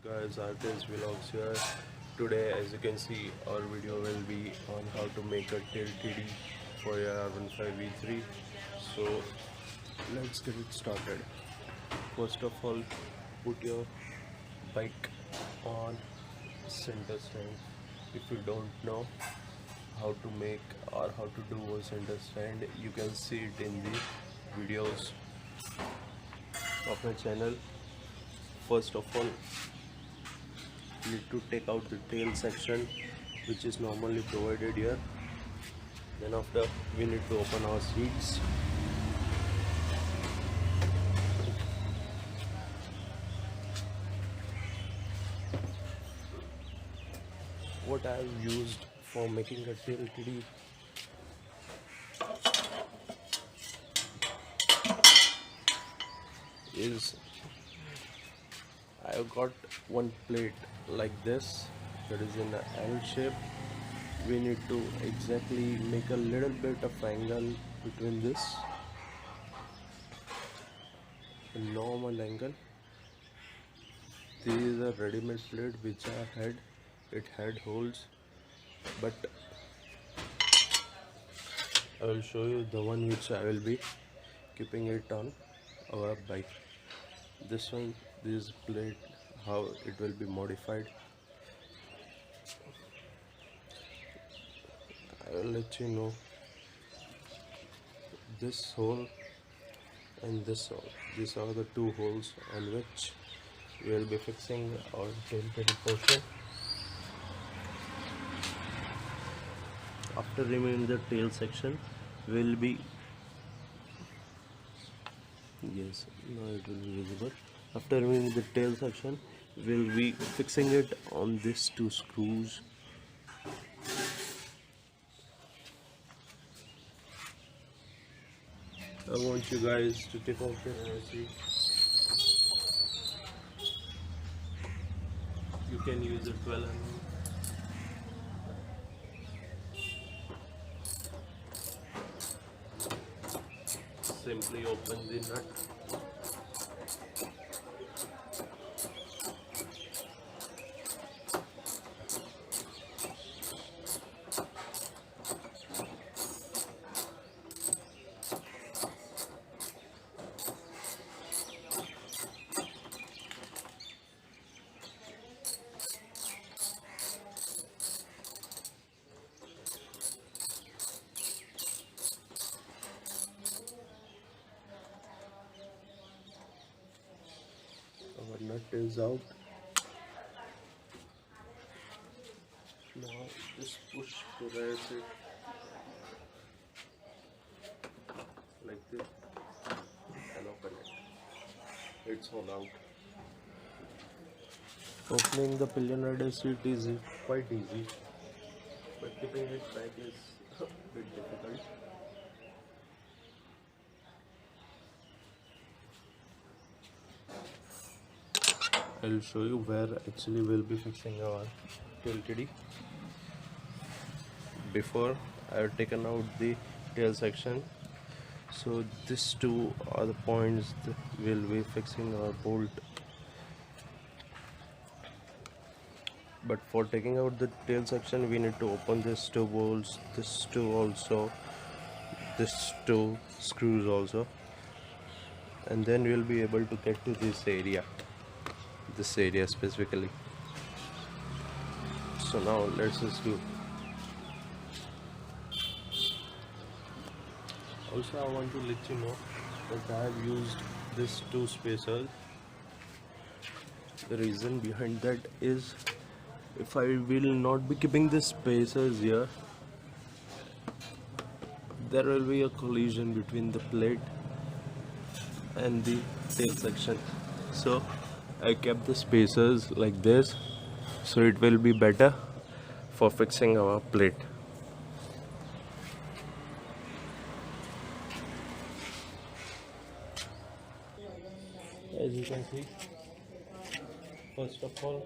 guys, Artist Vlogs here. Today, as you can see, our video will be on how to make a tail TD for your R15V3. So let's get it started. First of all, put your bike on center stand. If you don't know how to make or how to do a center stand, you can see it in the videos of my channel. First of all, you need to take out the tail section, which is normally provided here. Then after, we need to open our seats. What I have used for making a tail TD is I have got one plate like this that is in an L shape. We need to exactly make a little bit of angle between this, a normal angle. This is a ready-made plate which I had. It had holes, but I will show you the one which I will be keeping it on our bike. This one, this plate, how it will be modified, I will let you know. This hole and this hole, these are the two holes on which we will be fixing our tail TD portion. After removing the tail section, will be now it will be visible. After removing the tail section, we'll be fixing it on these two screws. I want you guys to take off the AC. You can use a 12 mm. Simply open the nut. Our nut is out. Now just push to raise it like this and open it. It's all out. Opening the pillion rider seat is quite easy, but keeping it back is a bit difficult. I'll show you where actually we'll be fixing our tail TD. Before, I have taken out the tail section, so these two are the points that we'll be fixing our bolt. But for taking out the tail section, we need to open these two bolts, this two also, this two screws also, and then we'll be able to get to this area specifically. So now let's just do. Also, I want to let you know that I have used these two spacers. The reason behind that is, if I will not be keeping the spacers here, there will be a collision between the plate and the tail section. So I kept the spacers like this, so it will be better for fixing our plate. As you can see, first of all,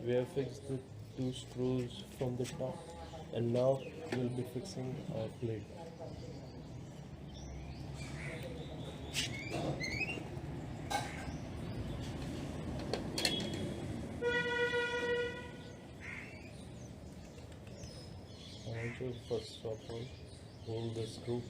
we have fixed the two screws from the top, and now we will be fixing our plate. First of all, hold the screw.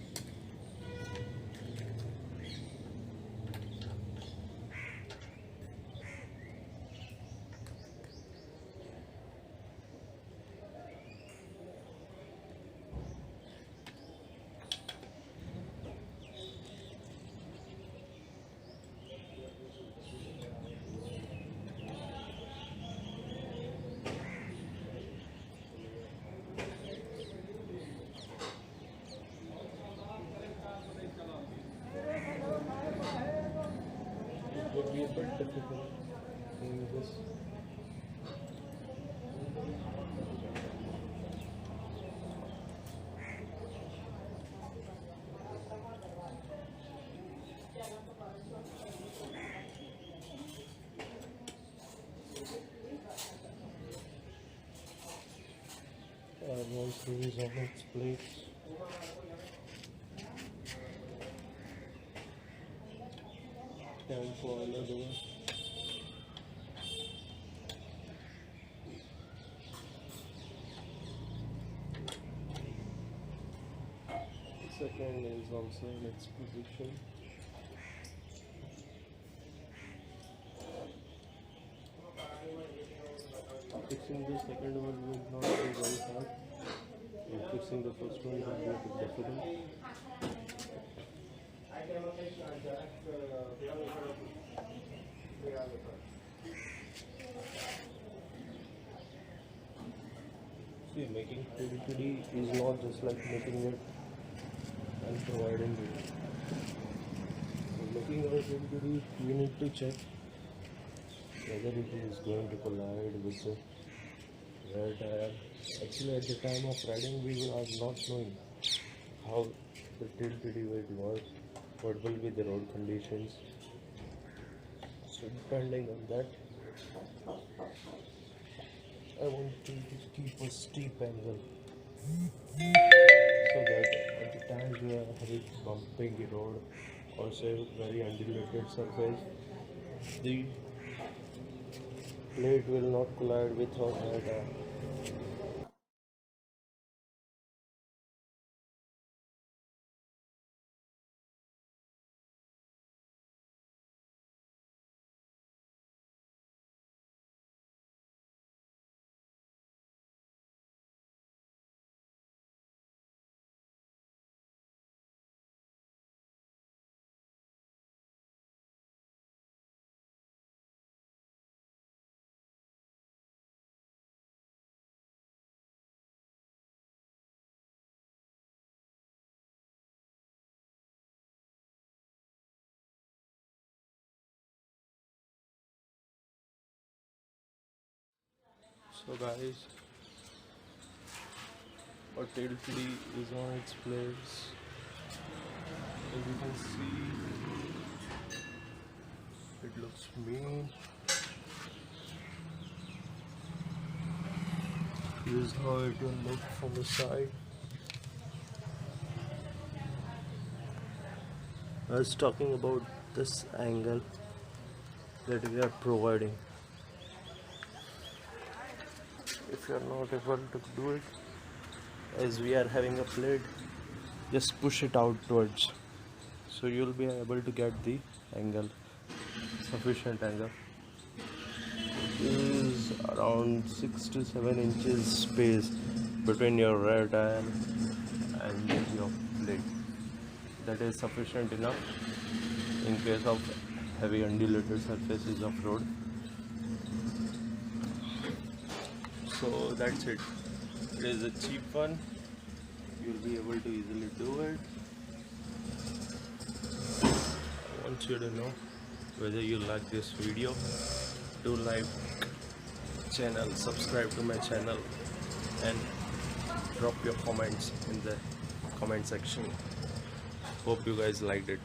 It would be a bit difficult doing this. One screw is on its place. Time for another one. The second is also in its position. Fixing the second one will not be very hard. And fixing the first one will be a bit difficult. See, making TDTD is not just like making it and providing it. So making our TDTD, we need to check whether it is going to collide with the rear tire. Actually, at the time of riding, we are not knowing how the TDTD will work, what will be the road conditions. So depending on that, I want to keep a steep angle so that at the times we are having bumping road or say very undulated surface, the plate will not collide with our rear tire. So guys, our TDTD is on its place. As you can see, it looks mean. This is how it will look from the side. I was talking about this angle that we are providing. If you are not able to do it, as we are having a plate, just push it outwards, so you will be able to get the angle, sufficient angle. This is around 6 to 7 inches space between your rear tire and your plate. That is sufficient enough in case of heavy undulated surfaces of road. So that's it. It is a cheap one. You'll be able to easily do it. I want you to know whether you like this video. Do like channel, subscribe to my channel, and drop your comments in the comment section. Hope you guys liked it.